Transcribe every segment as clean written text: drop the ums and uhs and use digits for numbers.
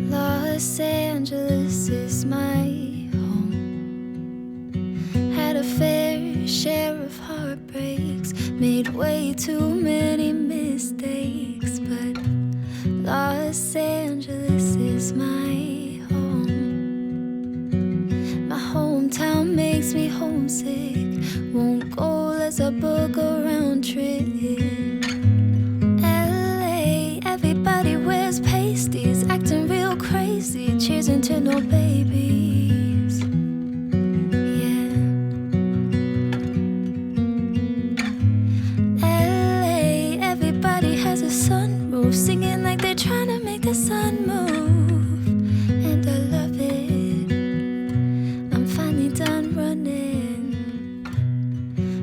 Los Angeles is my home. Had a fair share of heartbreaks, made way too many mistakes, but Los Angeles is my home. My hometown makes me homesick, won't go as I book a round trip. LA, everybody wears pasties, acting real crazy, cheersing to no babies. Yeah. LA, everybody has a sunroof, singing like they're trying to make the sun move. And I love it, I'm finally done running.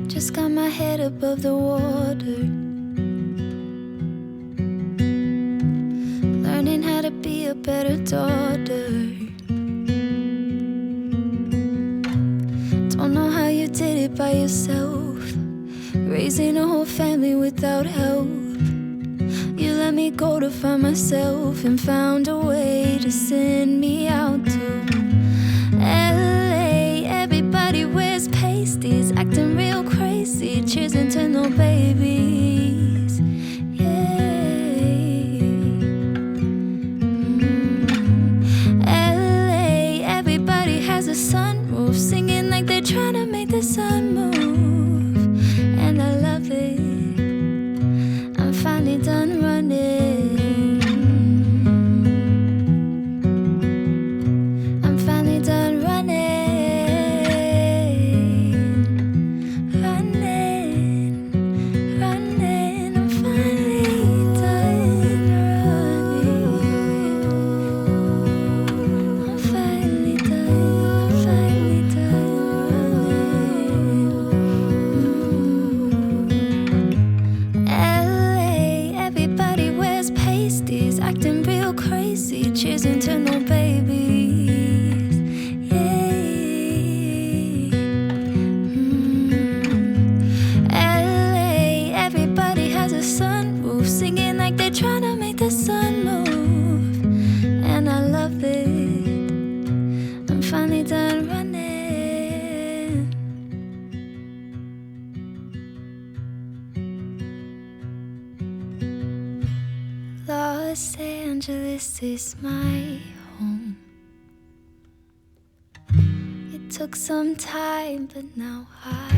Just got my head above the water, learning how to be a better daughter. Don't know how you did it by yourself, raising a whole family without help. You let me go to find myself and found a way to send me out to LA. Everybody wears pasties, acting real crazy, cheersing to no babies. LA, everybody has a sunroof, singing like they're trying to make the sun move. And I love it, I'm finally done running. I'm finally done running. Running, running, I'm finally done running. I'm finally done running. LA, everybody wears pasties, acting real crazy, cheersing to no babies. LA, everybody has a sunroof, singing like they're trying to make the sun move. And I love it, I'm finally done running. Los Angeles is my home. It took some time, but now I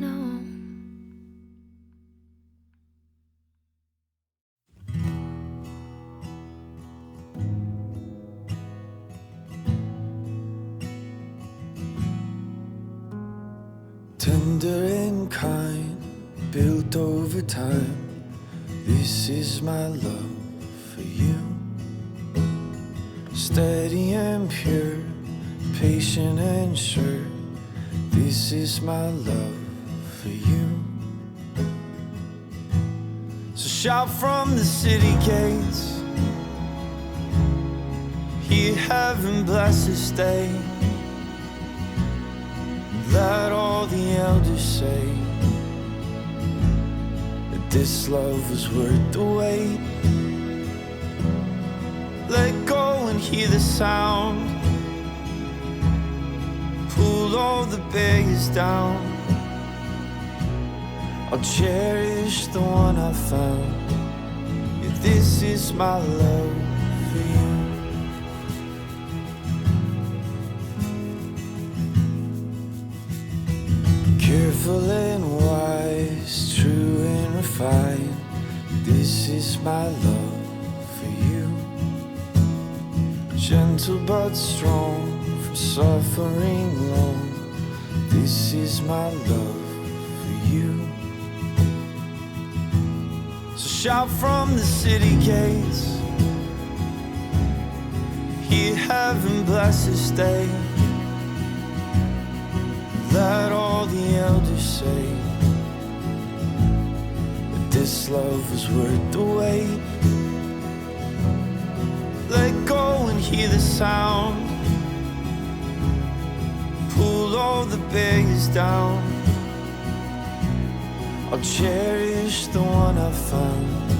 know. Tender and kind, built over time. This is my love for you. Steady and pure, patient and sure. This is my love for you. So shout from the city gates, hear heaven bless this day. Let all the elders say that this love was worth the wait. Let go and hear the sound, pull all the barriers down. I'll cherish the one I found. Yeah, this is my love for you. Careful and wise, true and refined. This is my love for you. Gentle but strong, from suffering long. This is my love for you. So shout from the city gates, hear heaven bless this day. Let all the elders say that this love was worth the wait. Let go and hear the sound, pull all the barriers down. I'll cherish the one I found.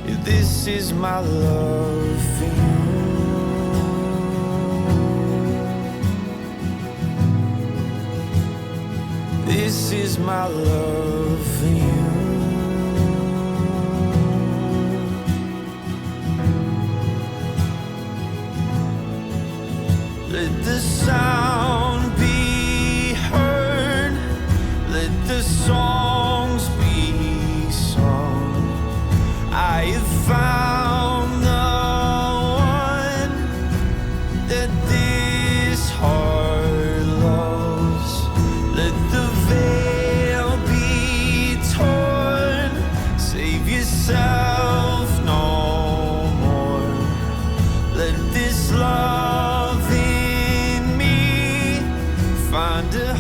Yeah, this is my love for you. This is my love for you. Let the sound be heard, let the songs be sung. I have found the one that this heart loves. Let the veil be torn, save yourself no more. Let this love find a